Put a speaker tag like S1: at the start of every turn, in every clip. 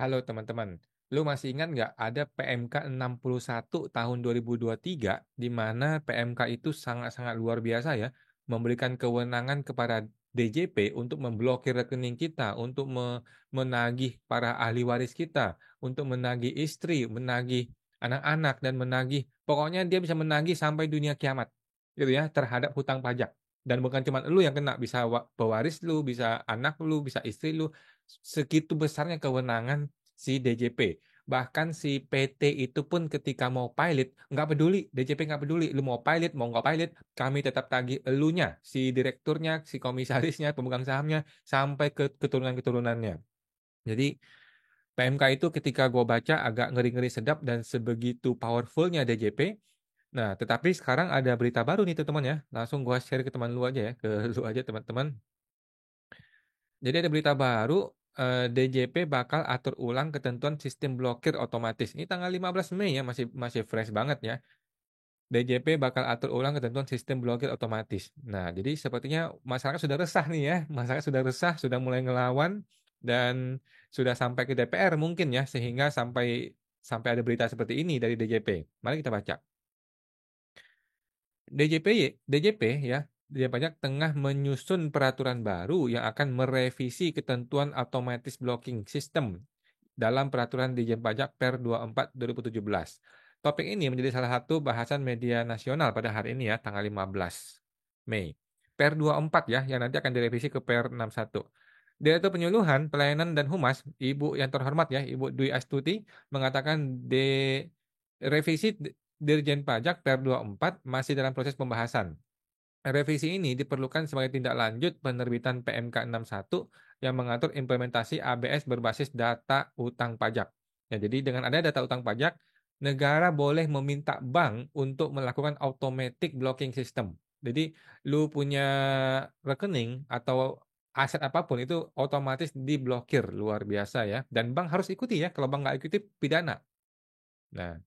S1: Halo teman-teman, lu masih ingat nggak ada PMK 61 tahun 2023 di mana PMK itu sangat-sangat luar biasa ya, memberikan kewenangan kepada DJP untuk memblokir rekening kita, untuk menagih para ahli waris kita, untuk menagih istri, menagih anak-anak dan menagih, pokoknya dia bisa menagih sampai dunia kiamat, gitu ya, terhadap hutang pajak. Dan bukan cuma lu yang kena, bisa pewaris lu, bisa anak lu, bisa istri lu. Segitu besarnya kewenangan si DJP. Bahkan si PT itu pun ketika mau pilot, nggak peduli, DJP nggak peduli, lu mau pilot, mau nggak pilot, kami tetap tagih elunya, si direkturnya, si komisarisnya, pemegang sahamnya, sampai ke keturunan-keturunannya. Jadi PMK itu ketika gue baca agak ngeri-ngeri sedap dan sebegitu powerfulnya DJP. Nah, tetapi sekarang ada berita baru nih teman-teman ya. Langsung gue share ke teman lu aja ya, ke lu aja teman-teman. Jadi ada berita baru, DJP bakal atur ulang ketentuan sistem blokir otomatis. Ini tanggal 15 Mei ya, masih masih fresh banget ya. DJP bakal atur ulang ketentuan sistem blokir otomatis. Nah, jadi sepertinya masyarakat sudah resah nih ya. Masyarakat sudah resah, sudah mulai ngelawan dan sudah sampai ke DPR mungkin ya, sehingga sampai sampai ada berita seperti ini dari DJP. Mari kita baca. DJP ya, Dirjen Pajak tengah menyusun peraturan baru yang akan merevisi ketentuan automatic blocking system dalam peraturan Dirjen Pajak Per 24 2017. Topik ini menjadi salah satu bahasan media nasional pada hari ini ya, tanggal 15 Mei. Per 24 ya, yang nanti akan direvisi ke Per 61. Direktur Penyuluhan, Pelayanan dan Humas, Ibu yang terhormat ya, Ibu Dwi Astuti, mengatakan revisi Dirjen Pajak Per 24 masih dalam proses pembahasan. Revisi ini diperlukan sebagai tindak lanjut penerbitan PMK 61 yang mengatur implementasi ABS berbasis data utang pajak. Ya, jadi dengan ada data utang pajak, negara boleh meminta bank untuk melakukan automatic blocking system. Jadi lu punya rekening atau aset apapun itu otomatis diblokir, luar biasa ya. Dan bank harus ikuti ya, kalau bank nggak ikuti pidana. Nah,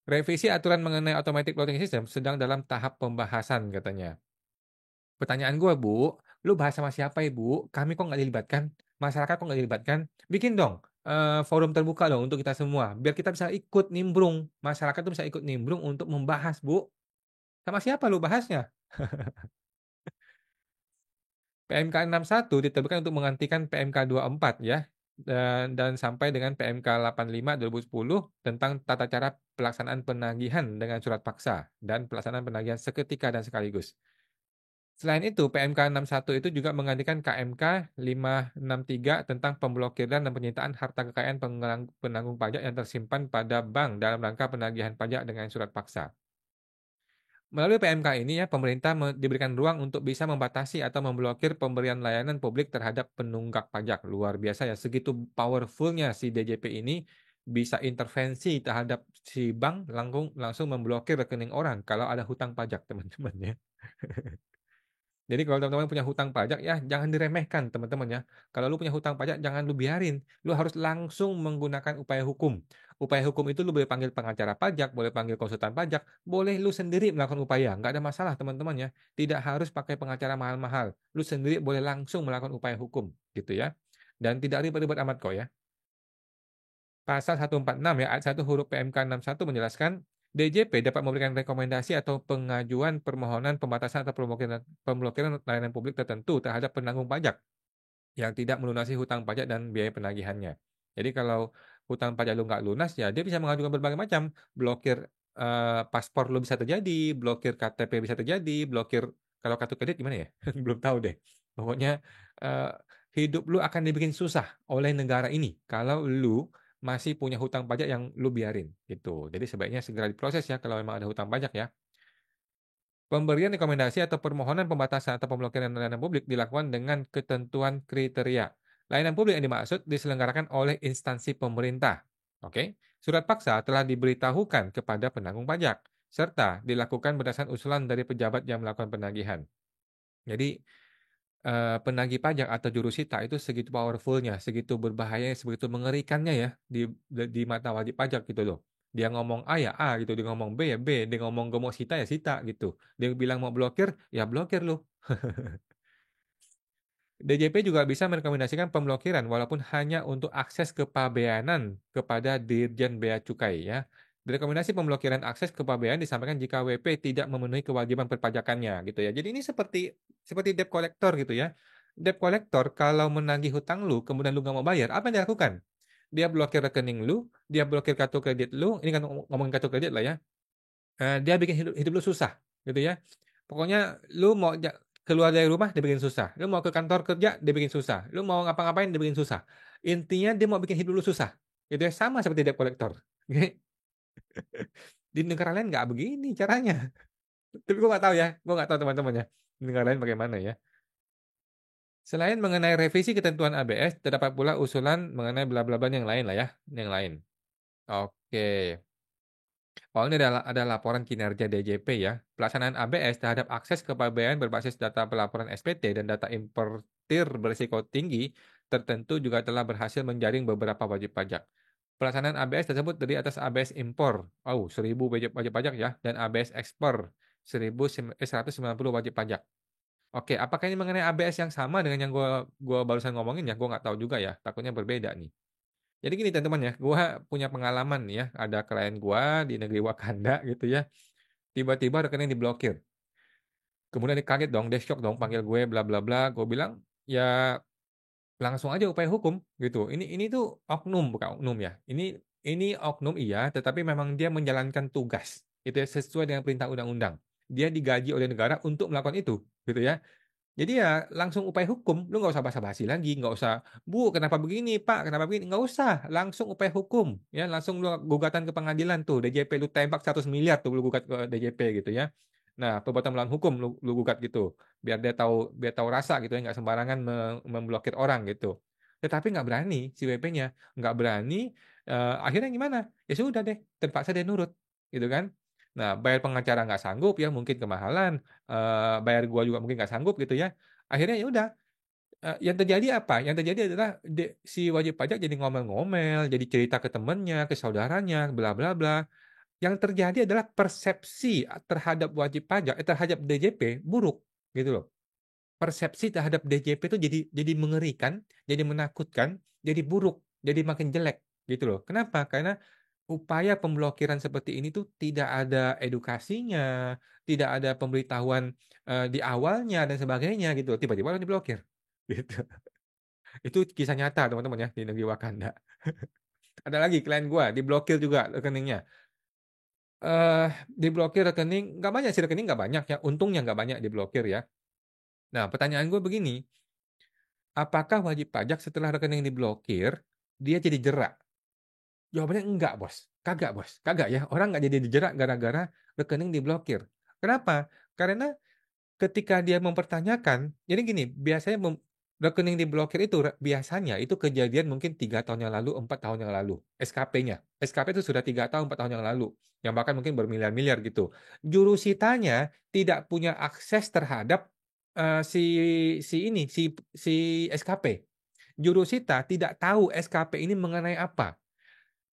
S1: revisi aturan mengenai automatic blocking system sedang dalam tahap pembahasan katanya. Pertanyaan gue, Bu, lu bahas sama siapa, Ibu? Kami kok nggak dilibatkan? Masyarakat kok nggak dilibatkan? Bikin dong forum terbuka dong untuk kita semua, biar kita bisa ikut nimbrung. Masyarakat tuh bisa ikut nimbrung untuk membahas, Bu. Sama siapa lu bahasnya? PMK 61 diterbitkan untuk menggantikan PMK 24 ya, dan sampai dengan PMK 85 2010 tentang tata cara pelaksanaan penagihan dengan surat paksa dan pelaksanaan penagihan seketika dan sekaligus. Selain itu, PMK 61 itu juga menggantikan KMK 563 tentang pemblokiran dan penyitaan harta kekayaan penanggung pajak yang tersimpan pada bank dalam rangka penagihan pajak dengan surat paksa. Melalui PMK ini ya, pemerintah diberikan ruang untuk bisa membatasi atau memblokir pemberian layanan publik terhadap penunggak pajak. Luar biasa ya, segitu powerfulnya si DJP ini bisa intervensi terhadap si bank langsung memblokir rekening orang kalau ada hutang pajak, teman-teman ya. Jadi kalau teman-teman punya hutang pajak ya jangan diremehkan teman-teman ya. Kalau lu punya hutang pajak jangan lu biarin. Lu harus langsung menggunakan upaya hukum. Upaya hukum itu lu boleh panggil pengacara pajak, boleh panggil konsultan pajak, boleh lu sendiri melakukan upaya. Nggak ada masalah teman-teman ya. Tidak harus pakai pengacara mahal-mahal. Lu sendiri boleh langsung melakukan upaya hukum gitu ya. Dan tidak ribet-ribet amat kok ya. Pasal 146 ya, ayat 1 huruf PMK 61 menjelaskan DJP dapat memberikan rekomendasi atau pengajuan permohonan pembatasan atau pemblokiran layanan publik tertentu terhadap penanggung pajak yang tidak melunasi hutang pajak dan biaya penagihannya. Jadi kalau hutang pajak lu nggak lunas, ya dia bisa mengajukan berbagai macam. Blokir paspor lu bisa terjadi, blokir KTP bisa terjadi, blokir kalau kartu kredit gimana ya? Belum tahu deh. Pokoknya eh, hidup lu akan dibikin susah oleh negara ini kalau lu masih punya hutang pajak yang lu biarin gitu. Jadi sebaiknya segera diproses ya kalau memang ada hutang pajak ya. Pemberian rekomendasi atau permohonan pembatasan atau pemblokiran layanan publik dilakukan dengan ketentuan kriteria. Layanan publik yang dimaksud diselenggarakan oleh instansi pemerintah. Oke, surat paksa telah diberitahukan kepada penanggung pajak serta dilakukan berdasarkan usulan dari pejabat yang melakukan penagihan. Jadi penagih pajak atau jurusita itu segitu powerfulnya, segitu berbahayanya, segitu mengerikannya ya di mata wajib pajak gitu loh. Dia ngomong A ya A gitu, dia ngomong B ya B, dia ngomong gue mau sita ya sita gitu. Dia bilang mau blokir, ya blokir loh. DJP juga bisa merekomendasikan pemblokiran walaupun hanya untuk akses kepabeanan kepada Dirjen Bea Cukai ya. Rekomendasi pemblokiran akses kepabeanan disampaikan jika WP tidak memenuhi kewajiban perpajakannya gitu ya. Jadi ini seperti debt collector gitu ya. Debt collector kalau menagih hutang lu kemudian lu nggak mau bayar, apa yang dilakukan? Dia blokir rekening lu, dia blokir kartu kredit lu, ini kan ngomongin kartu kredit lah ya. Dia bikin hidup lu susah gitu ya. Pokoknya lu mau keluar dari rumah dia bikin susah. Lu mau ke kantor kerja dia bikin susah. Lu mau ngapa-ngapain dia bikin susah. Intinya dia mau bikin hidup lu susah. Gitu ya, sama seperti debt collector. Di negara lain nggak begini caranya. Tapi gue nggak tahu ya, gue nggak tahu teman-teman ya. Di negara lain bagaimana ya. Selain mengenai revisi ketentuan ABS, terdapat pula usulan mengenai bla bla bla yang lain lah ya, yang lain. Oke. Oh, ini ada laporan kinerja DJP ya. Pelaksanaan ABS terhadap akses kepabeanan berbasis data pelaporan SPT dan data importir berisiko tinggi tertentu juga telah berhasil menjaring beberapa wajib pajak. Pelaksanaan ABS tersebut terdiri atas ABS impor, 1.000 wajib pajak ya, dan ABS ekspor, 190 wajib pajak. Oke, apakah ini mengenai ABS yang sama dengan yang gua barusan ngomongin ya? Gua nggak tahu juga ya, takutnya berbeda nih. Jadi gini teman-teman ya, gua punya pengalaman nih ya, ada klien gua di negeri Wakanda gitu ya, tiba-tiba rekening diblokir. Kemudian dia kaget dong, dia shock dong, panggil gue bla bla bla. Gue bilang, ya langsung aja upaya hukum gitu. Ini tuh oknum bukan oknum ya. Ini oknum iya, tetapi memang dia menjalankan tugas. Itu ya, sesuai dengan perintah undang-undang. Dia digaji oleh negara untuk melakukan itu, gitu ya. Jadi ya langsung upaya hukum, lu nggak usah basa-basi lagi, nggak usah, Bu, kenapa begini, Pak, kenapa begini, nggak usah, langsung upaya hukum, ya langsung lu gugatan ke pengadilan tuh, DJP lu tembak 100 miliar tuh lu gugat ke DJP gitu ya. Nah, perbuatan melawan hukum lu gugat gitu, biar tahu rasa gitu ya, nggak sembarangan memblokir orang gitu. Tetapi nggak berani si WP-nya, nggak berani, akhirnya gimana? Ya sudah deh, terpaksa dia nurut, gitu kan. Nah, bayar pengacara nggak sanggup ya, mungkin kemahalan, bayar gua juga mungkin nggak sanggup gitu ya. Akhirnya ya udah, yang terjadi apa? Yang terjadi adalah si wajib pajak jadi ngomel-ngomel, jadi cerita ke temennya, ke saudaranya, bla bla bla. Yang terjadi adalah persepsi terhadap wajib pajak, terhadap DJP buruk gitu loh. Persepsi terhadap DJP itu jadi mengerikan, jadi menakutkan, jadi buruk, jadi makin jelek gitu loh. Kenapa? Karena upaya pemblokiran seperti ini tuh tidak ada edukasinya, tidak ada pemberitahuan di awalnya dan sebagainya gitu. Tiba-tiba orang diblokir. Gitu. Itu kisah nyata teman-teman ya di negeri Wakanda. Ada lagi klien gua diblokir juga rekeningnya. Diblokir rekening nggak banyak sih, rekening nggak banyak ya. Untungnya nggak banyak diblokir ya. Nah, pertanyaan gue begini, apakah wajib pajak setelah rekening diblokir dia jadi jerak? Jawabannya enggak, Bos. Kagak, Bos. Kagak ya. Orang nggak jadi dijerak gara-gara rekening diblokir. Kenapa? Karena ketika dia mempertanyakan, jadi gini, biasanya rekening diblokir itu biasanya itu kejadian mungkin 3 tahun yang lalu, 4 tahun yang lalu. SKP-nya, SKP itu sudah 3 tahun, 4 tahun yang lalu, yang bahkan mungkin bermiliar-miliar gitu. Jurusitanya tidak punya akses terhadap si si SKP. Jurusita tidak tahu SKP ini mengenai apa.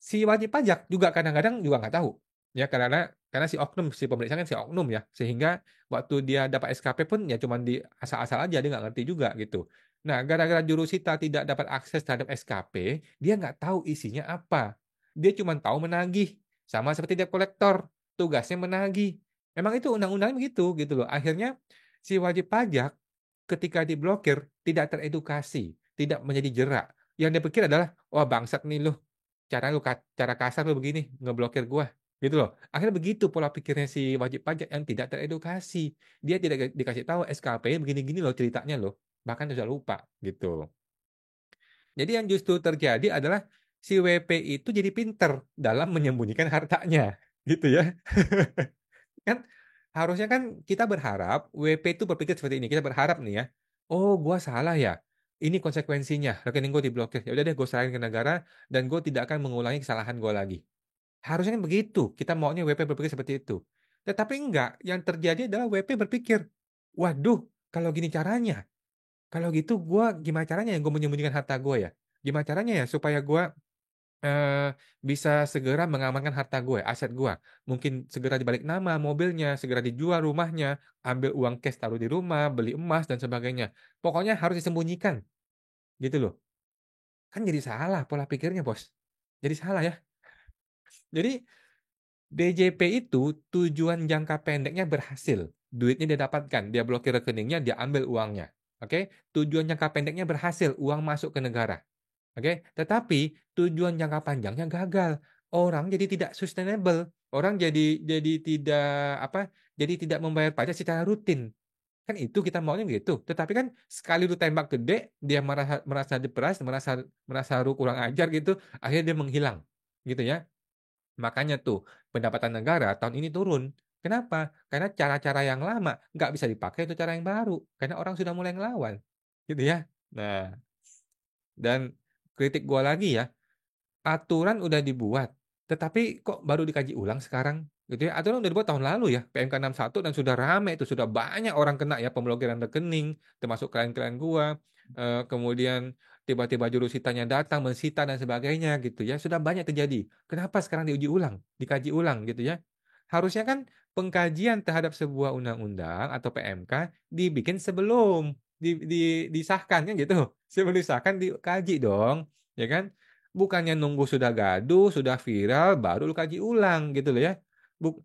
S1: Si wajib pajak juga kadang-kadang juga nggak tahu ya, karena si oknum, si pemeriksaan kan si oknum ya, sehingga waktu dia dapat SKP pun ya cuma di asal-asal aja, dia nggak ngerti juga gitu. Nah, gara-gara jurusita tidak dapat akses terhadap SKP, dia nggak tahu isinya apa, dia cuma tahu menagih, sama seperti debt collector, tugasnya menagih. Memang itu undang-undangnya begitu gitu loh. Akhirnya si wajib pajak ketika diblokir tidak teredukasi, tidak menjadi jerak. Yang dia pikir adalah, wah bangsat nih lu, cara kasar lu begini ngeblokir gua gitu loh. Akhirnya begitu pola pikirnya si wajib pajak yang tidak teredukasi. Dia tidak dikasih tahu SKP begini-gini loh ceritanya loh. Bahkan sudah lupa gitu. Jadi yang justru terjadi adalah si WP itu jadi pinter dalam menyembunyikan hartanya gitu ya. Kan harusnya kan kita berharap WP itu berpikir seperti ini. Kita berharap nih ya, oh gua salah ya. Ini konsekuensinya, rekening gue diblokir. Ya udah deh, gue serahin ke negara dan gue tidak akan mengulangi kesalahan gue lagi. Harusnya kan begitu. Kita maunya WP berpikir seperti itu. Tetapi enggak. Yang terjadi adalah WP berpikir, waduh, kalau gini caranya, kalau gitu gue gimana caranya yang gue menyembunyikan harta gue ya? Gimana caranya ya supaya gue Bisa segera mengamankan harta gue, aset gue. Mungkin segera dibalik nama mobilnya, segera dijual rumahnya, ambil uang cash taruh di rumah, beli emas dan sebagainya. Pokoknya harus disembunyikan, gitu loh. Kan jadi salah pola pikirnya, Bos. Jadi salah ya. Jadi DJP itu tujuan jangka pendeknya berhasil. Duitnya dia dapatkan, dia blokir rekeningnya, dia ambil uangnya. Oke, tujuan jangka pendeknya berhasil, uang masuk ke negara. Oke, tetapi tujuan jangka panjangnya gagal. Orang jadi tidak sustainable. Orang jadi tidak apa? Jadi tidak membayar pajak secara rutin. Kan itu kita maunya gitu. Tetapi kan sekali lu tembak gede, dia merasa merasa depresi, merasa lu kurang ajar gitu, akhirnya dia menghilang. Gitu ya. Makanya tuh pendapatan negara tahun ini turun. Kenapa? Karena cara-cara yang lama nggak bisa dipakai untuk cara yang baru. Karena orang sudah mulai ngelawan. Gitu ya. Nah, dan kritik gua lagi ya, aturan udah dibuat, tetapi kok baru dikaji ulang sekarang, gitu ya. Aturan udah dibuat tahun lalu ya, PMK 61 dan sudah rame itu, sudah banyak orang kena ya pemblokiran rekening, termasuk klien-klien gua. Kemudian tiba-tiba jurusitanya datang mensita dan sebagainya gitu ya. Sudah banyak terjadi. Kenapa sekarang diuji ulang, dikaji ulang gitu ya? Harusnya kan pengkajian terhadap sebuah undang-undang atau PMK dibikin sebelum disahkan kan gitu. Sebelum disahkan dikaji dong, ya kan? Bukannya nunggu sudah gaduh, sudah viral, baru lu kaji ulang gitu loh ya. Buk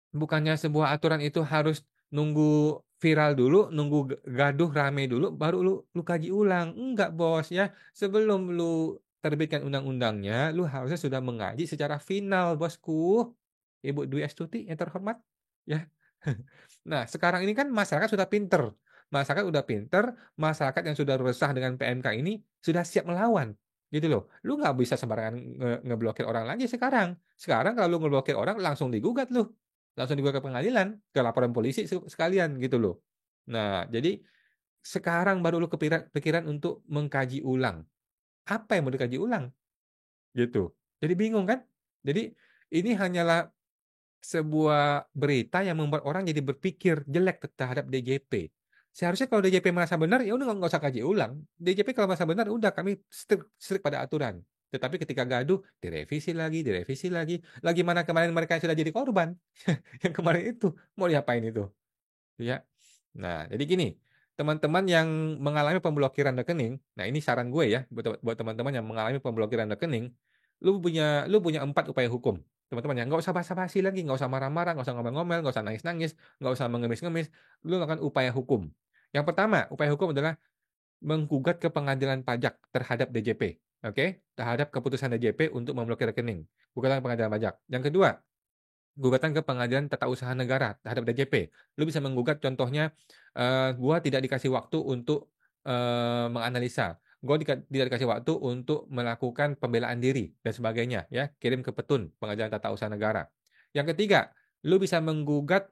S1: Bukannya sebuah aturan itu harus nunggu viral dulu, nunggu gaduh rame dulu, baru lu kaji ulang. Enggak, Bos ya. Sebelum lu terbitkan undang-undangnya, lu harusnya sudah mengaji secara final, Bosku. Ibu Dwi Astuti yang terhormat, ya. Nah, sekarang ini kan masyarakat sudah pinter. Masyarakat udah pinter, masyarakat yang sudah resah dengan PMK ini sudah siap melawan. Gitu loh. Lu nggak bisa sembarangan ngeblokir orang lagi sekarang. Sekarang kalau lu ngeblokir orang langsung digugat lu. Langsung dibawa ke pengadilan, ke laporan polisi sekalian gitu loh. Nah, jadi sekarang baru lu kepikiran untuk mengkaji ulang. Apa yang mau dikaji ulang? Gitu. Jadi bingung kan? Jadi ini hanyalah sebuah berita yang membuat orang jadi berpikir jelek terhadap DJP. Seharusnya kalau DJP merasa benar, ya udah nggak usah kaji ulang. DJP kalau merasa benar, udah kami strict pada aturan. Tetapi ketika gaduh, direvisi lagi, direvisi lagi. Lagi mana kemarin mereka yang sudah jadi korban? Yang kemarin itu, mau diapain itu? Ya. Nah, jadi gini, teman-teman yang mengalami pemblokiran rekening, nah ini saran gue ya, buat teman-teman yang mengalami pemblokiran rekening, lu punya 4 upaya hukum. Teman-teman ya, nggak usah basa-basi lagi, nggak usah marah-marah, nggak usah ngomel-ngomel, nggak usah nangis-nangis, nggak usah mengemis-ngemis. Lu lakukan upaya hukum. Yang pertama, upaya hukum adalah menggugat ke pengadilan pajak terhadap DJP. Oke? Terhadap keputusan DJP untuk memblokir rekening. Gugatan ke pengadilan pajak. Yang kedua, gugatan ke pengadilan tata usaha negara terhadap DJP. Lu bisa menggugat contohnya, gua tidak dikasih waktu untuk menganalisa. Gua tidak dikasih waktu untuk melakukan pembelaan diri dan sebagainya ya, kirim ke Petun, Pengadilan Tata Usaha Negara. Yang ketiga, lu bisa menggugat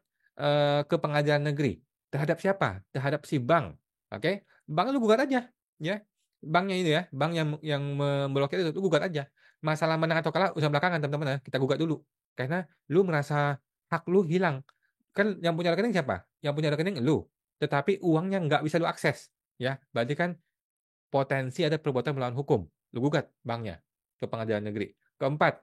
S1: ke pengadilan negeri. Terhadap siapa? Terhadap si bank. Oke? Bank lu gugat aja ya. Banknya itu ya, bank yang memblokir itu lu gugat aja. Masalah menang atau kalah urusan belakangan teman-teman ya. Kita gugat dulu. Karena lu merasa hak lu hilang. Kan yang punya rekening siapa? Yang punya rekening lu. Tetapi uangnya nggak bisa lu akses. Ya, berarti kan potensi ada perbuatan melawan hukum. Lu gugat banknya ke pengadilan negeri. Keempat,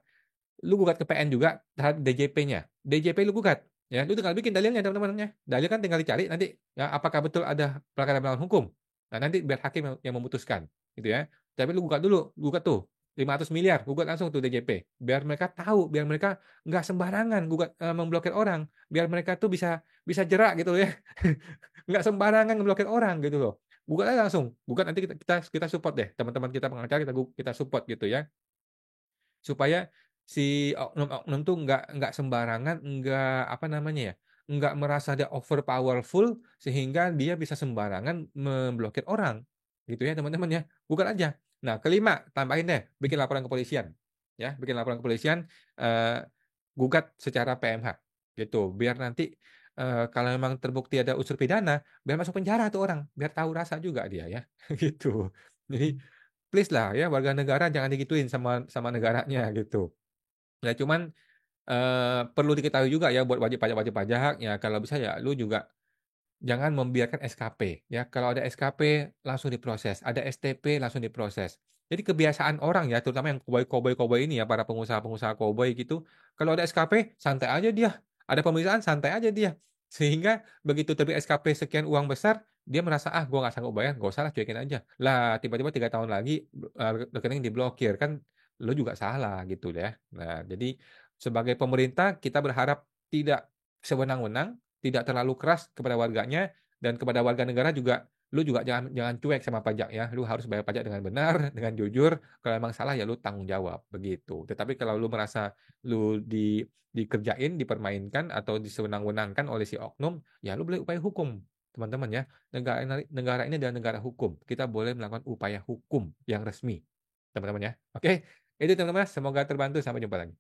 S1: lu gugat ke PN juga terhadap DJP-nya. DJP lu gugat. Ya, lu tinggal bikin dalilnya teman-temannya. Dalil kan tinggal dicari nanti ya apakah betul ada pelanggaran melawan hukum. Nah, nanti biar hakim yang memutuskan, gitu ya. Tapi lu gugat dulu, gugat tuh 500 miliar, gugat langsung tuh DJP. Biar mereka tahu, biar mereka nggak sembarangan gugat memblokir orang, biar mereka tuh bisa bisa jerak gitu ya. Nggak sembarangan memblokir orang gitu loh. Gugat aja langsung. Gugat nanti kita support deh. Teman-teman kita pengacara kita support gitu ya. Supaya si oknum-oknum tuh nggak sembarangan, nggak apa namanya ya, nggak merasa dia over powerful sehingga dia bisa sembarangan memblokir orang, gitu ya teman-teman ya. Bukan aja. Nah, kelima, tambahin deh, bikin laporan kepolisian, ya, bikin laporan kepolisian, eh, gugat secara PMH, gitu. Biar nanti kalau memang terbukti ada unsur pidana, biar masuk penjara tuh orang, biar tahu rasa juga dia ya, gitu. Jadi please lah ya warga negara jangan digituin sama sama negaranya gitu. Ya cuman perlu diketahui juga ya buat wajib pajak ya kalau bisa ya lu juga jangan membiarkan SKP ya. Kalau ada SKP langsung diproses, ada STP langsung diproses. Jadi kebiasaan orang ya, terutama yang koboi-koboi ini ya, para pengusaha-pengusaha koboi gitu, kalau ada SKP santai aja dia, ada pemeriksaan santai aja dia. Sehingga begitu terbit SKP sekian uang besar, dia merasa, "Ah, gua nggak sanggup bayar, nggak usah lah, cuekin aja." Lah, tiba-tiba 3 tahun lagi, rekening diblokir, kan lu juga salah gitu ya. Nah, jadi sebagai pemerintah kita berharap tidak sewenang-wenang, tidak terlalu keras kepada warganya, dan kepada warga negara juga, lu juga jangan jangan cuek sama pajak ya, lu harus bayar pajak dengan benar, dengan jujur, kalau emang salah ya lu tanggung jawab, begitu. Tetapi kalau lu merasa lu dikerjain, dipermainkan, atau disewenang-wenangkan oleh si oknum, ya lu boleh upaya hukum, teman-teman ya. Negara ini adalah negara hukum, kita boleh melakukan upaya hukum yang resmi, teman-teman ya. Oke, itu teman-teman, semoga terbantu, sampai jumpa lagi.